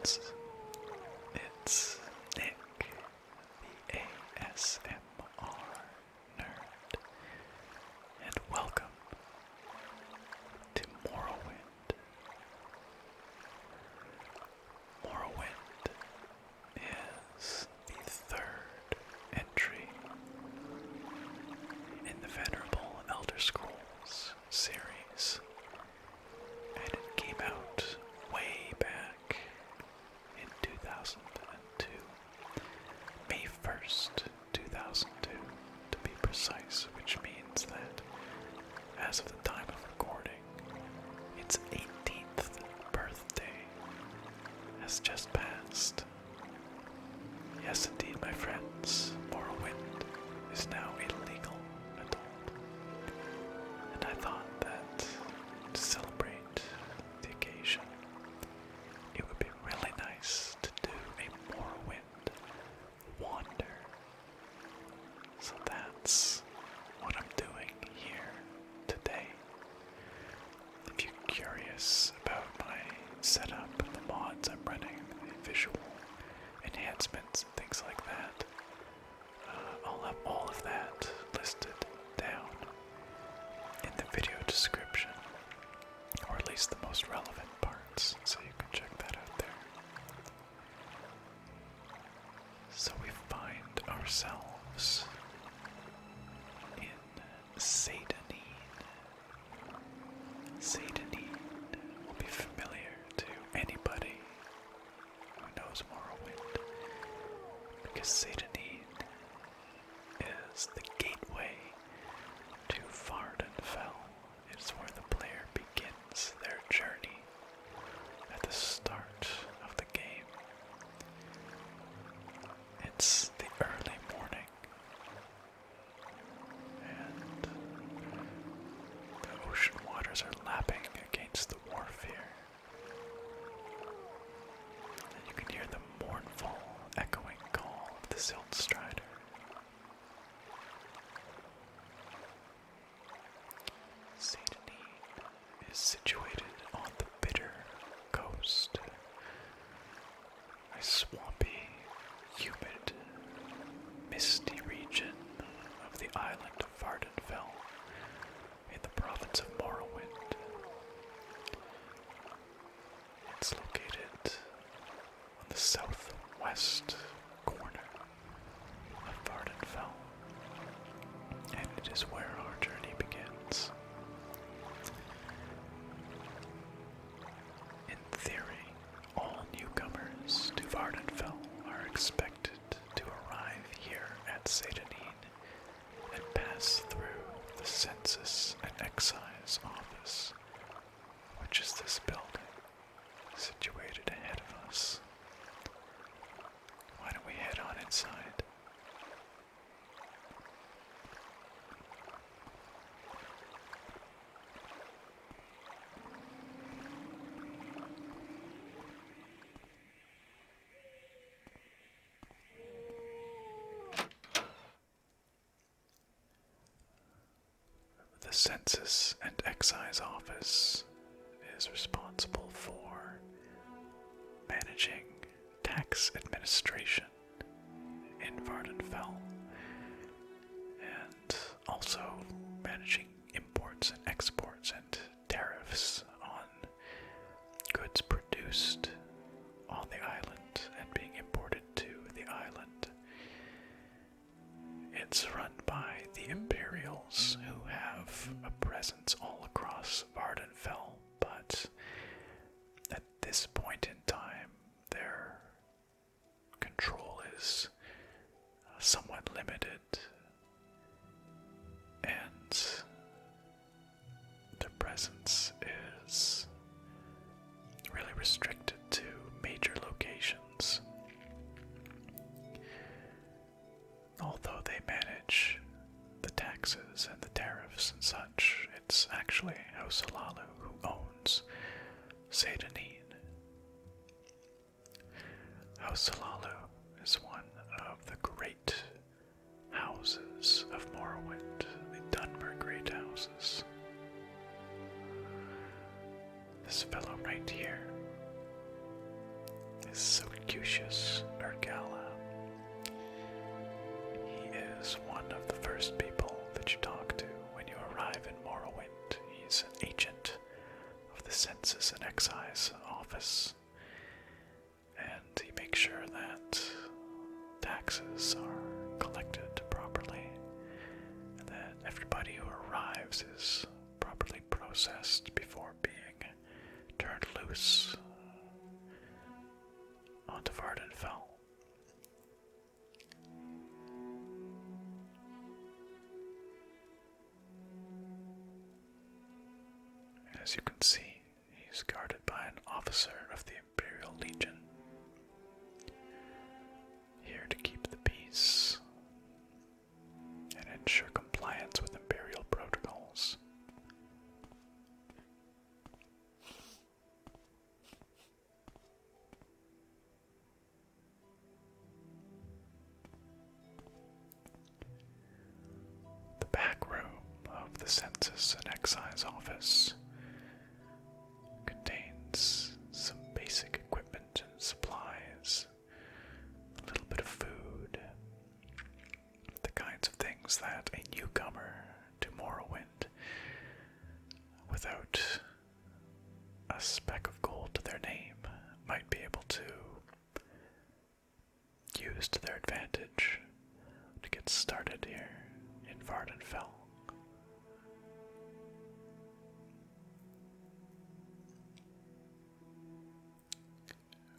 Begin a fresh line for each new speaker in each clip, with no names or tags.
friends. It's Nick, the ASMR nerd, and welcome to Morrowind. Morrowind is the third entry in the venerable Elder Scrolls series, and it came out way back in 2002, May 1st, 2002 to be precise, which means that as of the time of recording, its 18th birthday has just passed. Yes indeed, my friends, Morrowind is now a legal adult, and I thought that to celebrate the occasion, it would be really nice to do a Morrowind wander. So that's what I'm doing here today. If you're curious about my setup and the mods I'm running, the visual enhancements and things like that, I'll have all of that listed down in the video description, or at least the most relevant parts, so you can check that out there. So we find ourselves in Seyda. Seyda will be familiar to anybody who knows Morrowind, because Seyda is the gateway to Vardenfell. It's where the player begins their journey at the start of the game. It's the early morning, and the ocean waters are lapping against the wharf here. And you can hear the mournful, echoing call of the Ziltstrider. Seyda is situated on the bitter coast, a swampy, humid, misty region of the island of Vardenfell in the province of Morrowind. It's located on the southwest corner of Vardenfell, and it is where our journey begins. In theory, all newcomers to Vardenfell are expected to arrive here at Seyda and pass through the Census and Excise office, which is this building situated ahead of us. Why don't we head on inside? The Census and Excise Office is responsible for managing tax administration in Vardenfell, and also managing imports and exports and tariffs on goods produced on the island and being imported to the island. It's run by the Imperials, who have a presence all across Vardenfell, but at this point in time, their control is somewhat limited, and their presence is really restricted to major locations. Although they manage the taxes and the tariffs and such, it's actually House Alalu who owns Seyda. House Alalu is one of the great houses of Morrowind, the Dunmer Great Houses. This fellow right here Socutius Ergala. He is one of the first people that you talk to when you arrive in Morrowind. He's an agent of the Census and Excise office, and he makes sure that taxes are collected properly, and that everybody who arrives is properly processed before being turned loose onto Vardenfell. As you can see, he's guarded by an officer of the Imperial Legion, here to keep the peace and ensure compliance with Imperial protocols. The back room of the Census and Excise office contains some basic equipment and supplies, a little bit of food, the kinds of things that a newcomer to Morrowind, without a speck of gold to their name, might be able to use to their advantage to get started here in Vardenfell.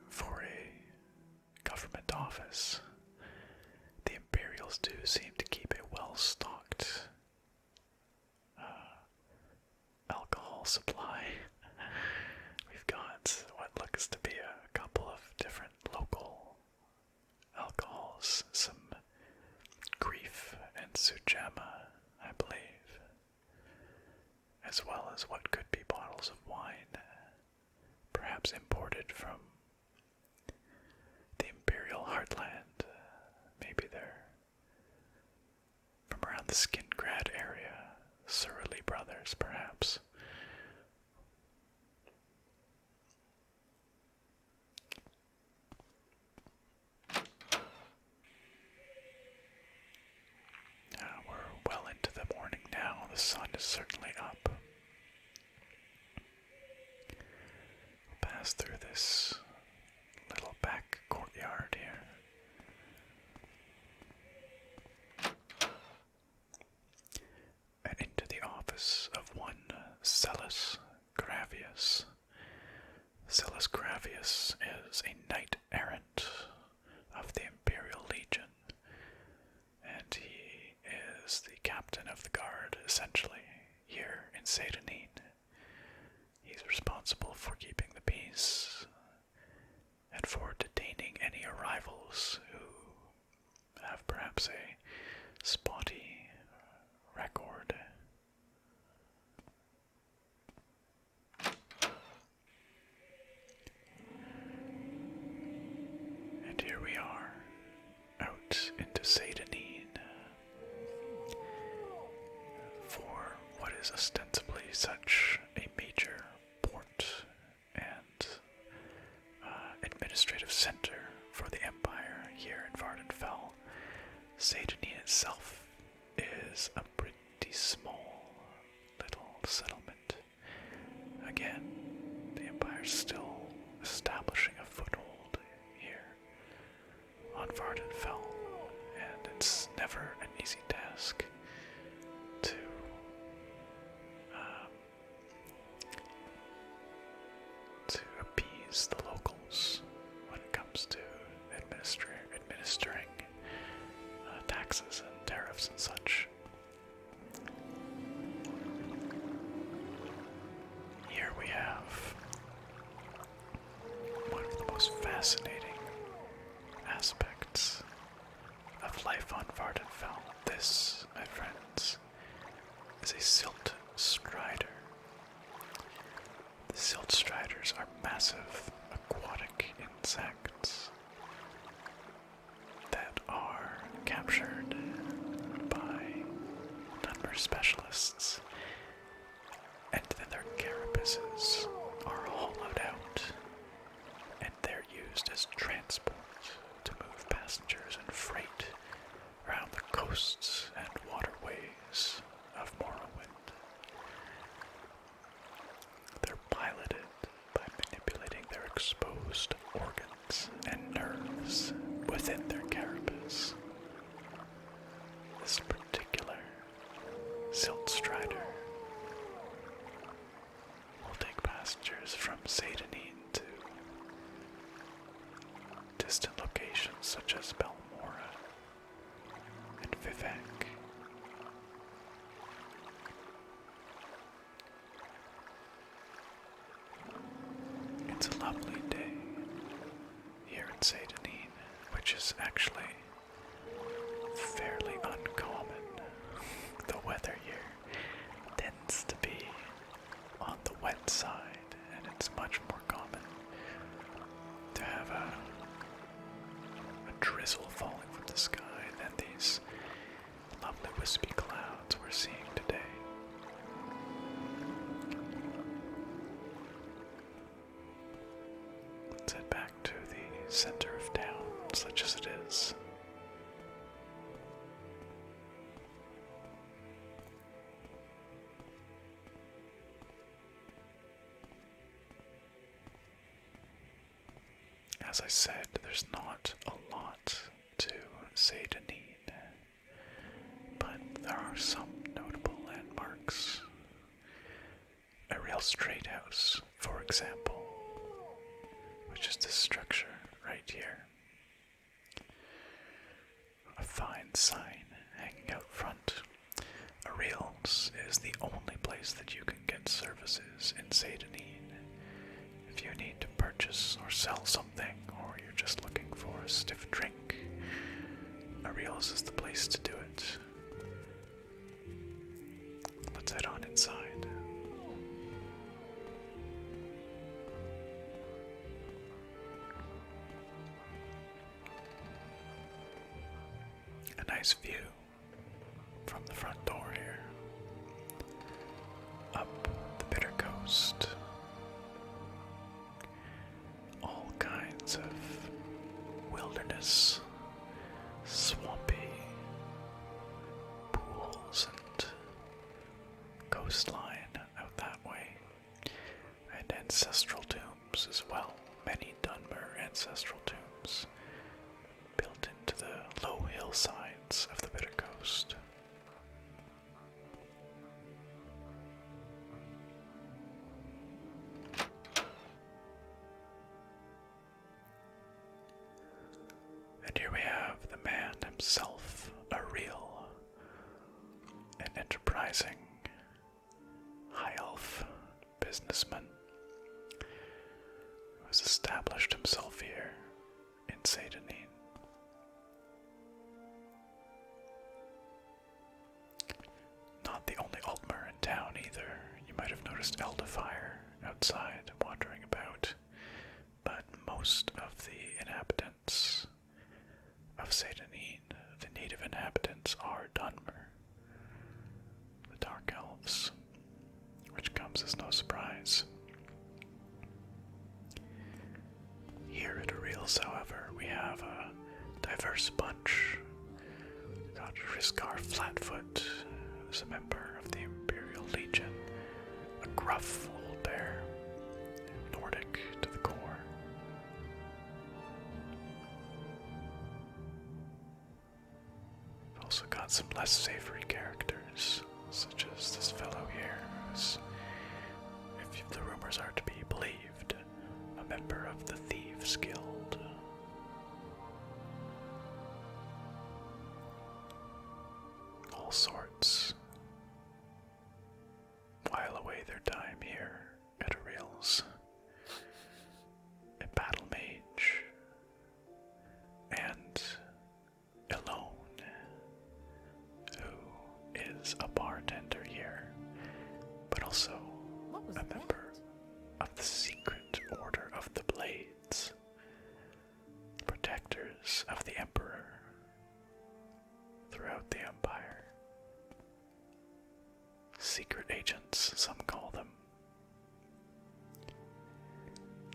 For a government office, the Imperials do seem to keep a well-stocked alcohol supply. We've got what looks to be a couple of different local alcohols, some Grief and Sujamma, I believe, as well as what could be bottles of wine, perhaps imported from the Imperial heartland. Maybe they're from around the Skingrad area, Surly Brothers, perhaps. We're well into the morning now. The sun is certainly up. We'll pass through this little back courtyard here. And into the office of one Celis Gravius. Celis Gravius is a knight-errant of the Imperial Legion, and he is the captain of the guard, essentially, here in Seyda. He's responsible for keeping the peace and for detaining any arrivals who have perhaps a spotty record. And here we are, out into Seyda for what is ostensibly such a major port and administrative center for the Empire here in Vardenfell. Seyda itself is a pretty small little settlement. Again, the Empire's still establishing a foothold here on Vardenfell, and it's never an easy task to appease the locals when it comes to administering taxes and tariffs and such. Here we have one of the most fascinating aspects of life on Vardenfell. This, my friends, is a silt strider. The silt striders are massive aquatic insects that are captured by number specialists, and then their carapaces are hollowed out, and they're used as exposed organs and nerves within their carapace. This particular silt strider will take passengers from Seyda to distant locations such as Balmora and Vivek. It's a lovely day here in Seyda, which is actually fairly uncommon. The weather here tends to be on the wet side, and it's much more common to have a drizzle falling from the sky than these lovely wispy clouds we're seeing today. Let's head back to the center of town, such as it is. As I said, there's not a lot to Seyda, but there are some notable landmarks. A real straight house, for example, which is this structure right here. A fine sign hanging out front. Ariel's is the only place that you can get services in Seyda. If you need to purchase or sell something, or you're just looking for a stiff drink, Ariel's is the place to do it. Let's head on inside. A nice view from the front door here. Up the Bitter Coast. All kinds of wilderness, swampy pools and coastline out that way. And ancestral tombs as well. Many Dunmer ancestral tombs built into the low hillsides of the Bitter Coast. And here we have the man himself, Ariel, an enterprising high elf businessman who has established himself here in Seyda. Not the only Altmer in town either. You might have noticed Elderfire outside wandering about, but most of the inhabitants of Seyda, the native inhabitants, are Dunmer, the Dark Elves, which comes as no surprise. Here at Ariel's, however, we have a diverse bunch. We've got Riskar Flatfoot, who's a member of the Imperial Legion, a gruff old bear, Nordic to the core. We've also got some less savory characters, such as this fellow here, who's, if the rumors are to be believed, a member of the Thieves Guild. All sorts while away their time here at Ariel's. A battle mage and Elone, who is a bartender here, but also a member of the Secret Order of the Blades, protectors of the Emperor throughout the Empire. Secret agents, some call them.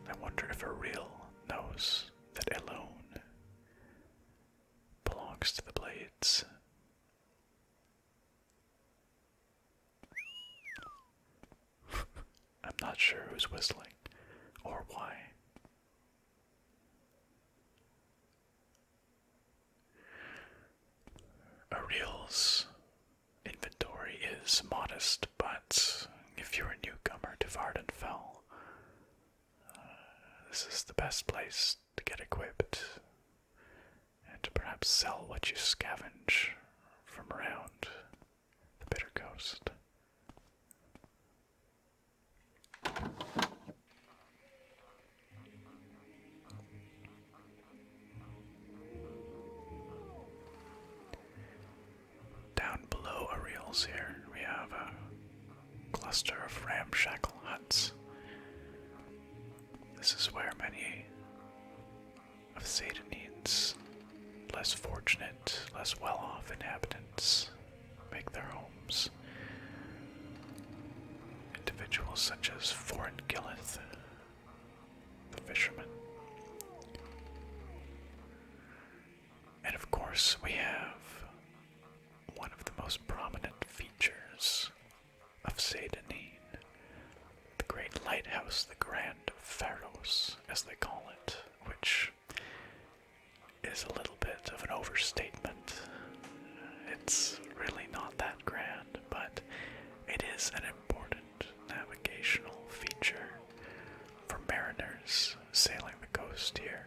I wonder if Ariel knows that Elone belongs to the Blades. I'm not sure who's whistling or why. Ariel's inventory is modest, but if you're a newcomer to Vardenfell, this is the best place to get equipped and to perhaps sell what you scavenge from around the Bitter Coast. Down below Ariel's here, we have a cluster of ramshackle huts. This is where many of Seyda Neen's less fortunate, less well-off inhabitants make their homes. Individuals such as Foreign Gillith, the fisherman. And of course, we have one of the most prominent features of Seyda Neen, the great lighthouse, the Grand Pharos, as they call it, which is a little bit of an overstatement. It's really not that grand, but it is an important navigational feature for mariners sailing the coast here.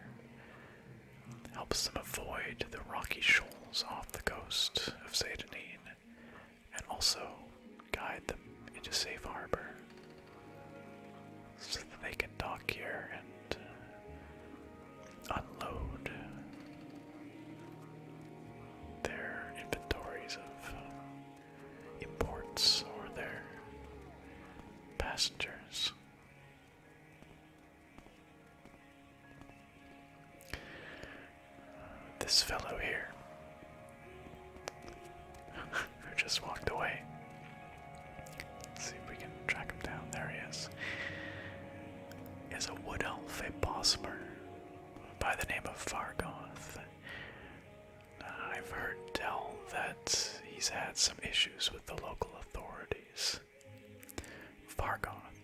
It helps them avoid the rocky shoals off the coast of Seyda Neen, and also guide them into safe harbor so that they can dock here and unload their inventories of imports or their passengers. This fellow here, who just walked away. Let's see if we can track him down. There he is a wood elf, a bosmer, by the name of Vargoth. I've heard tell that he's had some issues with the local authorities. Vargoth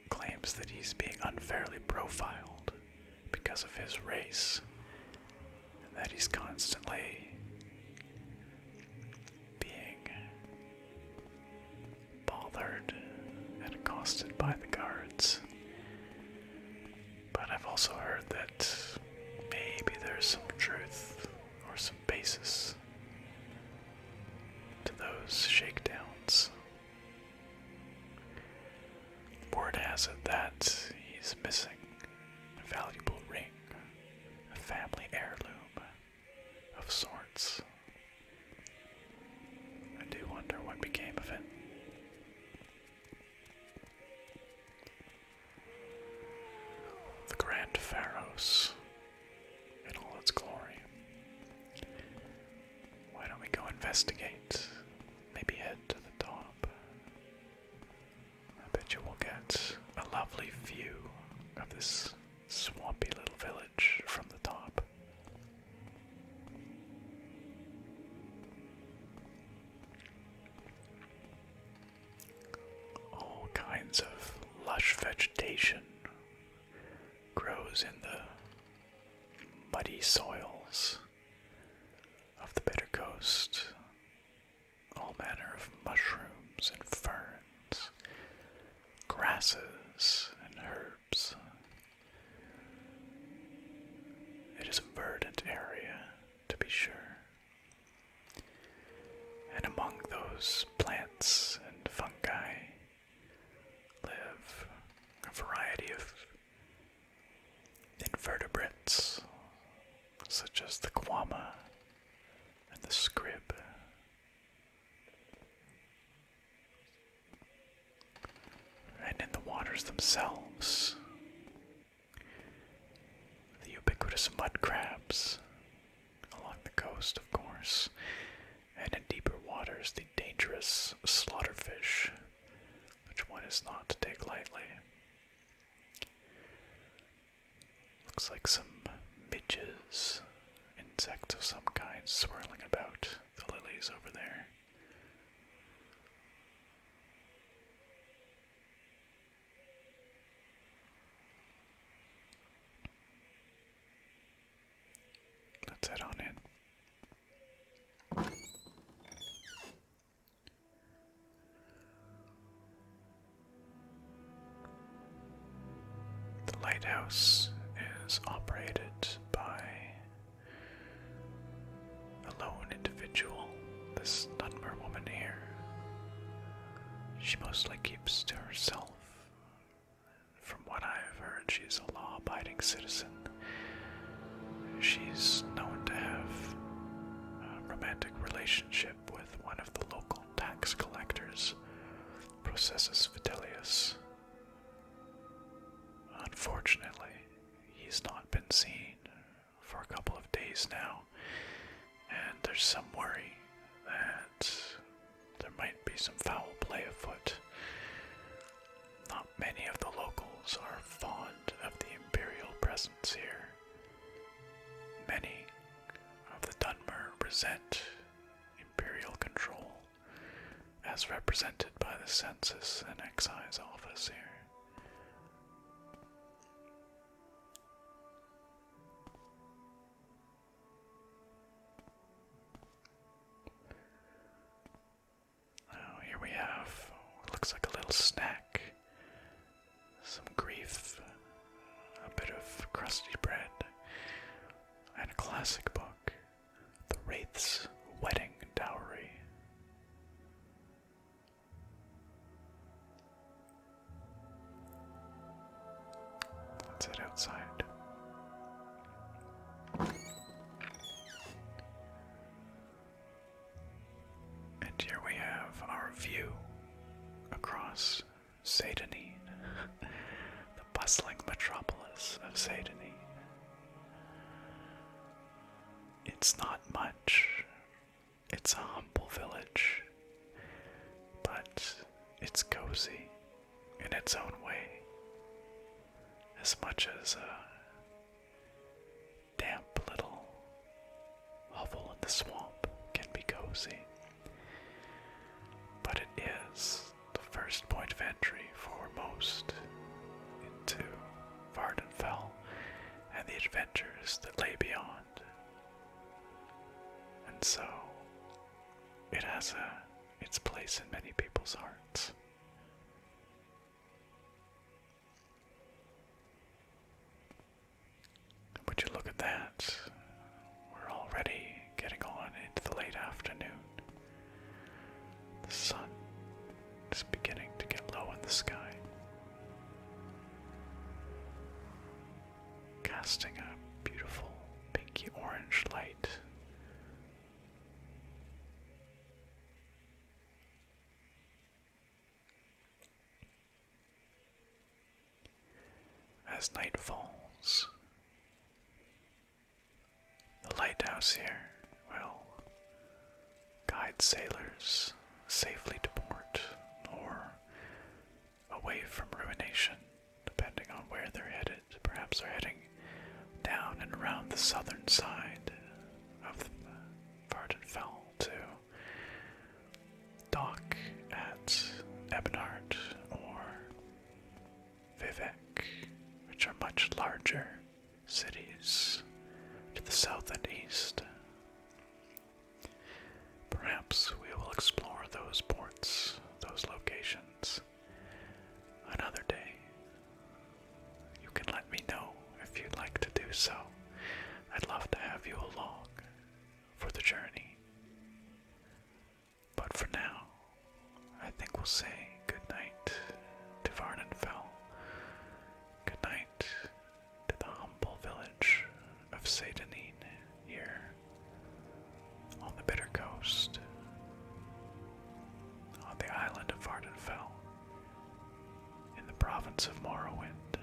claims that he's being unfairly profiled because of his race, and that he's constantly being bothered and accosted by the guards. But I've also heard that maybe there's some truth or some basis to those shakedowns. Word has it that he's missing a valuable ring, a family heirloom of sorts. I do wonder what became of it. The Grand Pharos in all its glory. Why don't we go investigate? Maybe head to the top. I bet you we'll get a lovely view of this swampy little village from the top. All kinds of lush vegetation grows in the muddy soils of the Bitter Coast. All manner of mushrooms and ferns, grasses and herbs. It is a verdant area, to be sure. And among those plants and fungi live a variety of invertebrates, such as the quama and the scrib. And in the waters themselves, the ubiquitous mud crabs along the coast, of course, and in deeper waters, the dangerous slaughterfish, which one is not to take lightly. Looks like some midges, insects of some kind, swirling about the lilies over there. Let's head on in. Lighthouse is operated by a lone individual, this Dunmer woman here. She mostly keeps to herself. From what I've heard, she's a law-abiding citizen. She's known to have a romantic relationship with one of the local tax collectors, Processus Vitellius. Unfortunately, he's not been seen for a couple of days now, and there's some worry that there might be some foul play afoot. Not many of the locals are fond of the Imperial presence here. Many of the Dunmer resent Imperial control, as represented by the Census and Excise office here. Now here we have what looks like a little snack, some grief, a bit of crusty bread, and a classic book, The Wraith's Wedding Dowry. Let's head outside. And here we have our view across Seyda, the bustling metropolis of Seyda. It's not much. It's a humble village, but it's cozy in its own way, as much as a damp little hovel in the swamp can be cozy. But it is the first point of entry for most into Vardenfell and the adventures that lay beyond. And so, it has its place in many people's hearts. Would you look at that? We're already getting on into the late afternoon. The sun is beginning to get low in the sky, casting a beautiful pinky orange light. As night falls, the lighthouse here will guide sailors safely to port or away from ruination, depending on where they're headed. Perhaps they're heading down and around the southern side of Vardenfell to dock at Ebonheart or Vivek, which are much larger cities to the south and east. Perhaps we will explore those ports, those locations, another day. You can let me know if you'd like to do so. I'd love to have you along for the journey. But for now, I think we'll say good night to Vardenfell. Good night to the humble village of Seyda here on the Bitter Coast, on the island of Vardenfell, in the province of Morrowind,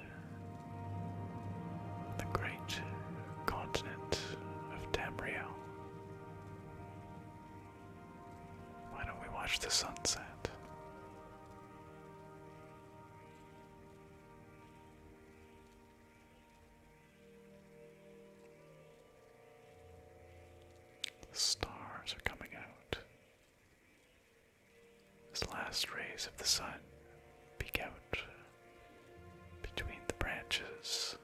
the great continent of Tamriel. Why don't we watch the sunset? The stars are coming out. As last rays of the sun peek out between the branches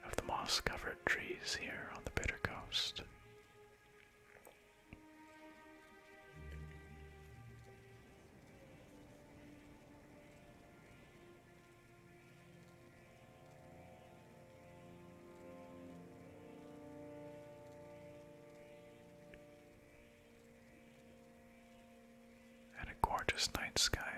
of the moss-covered trees here on the Bitter Coast. Sky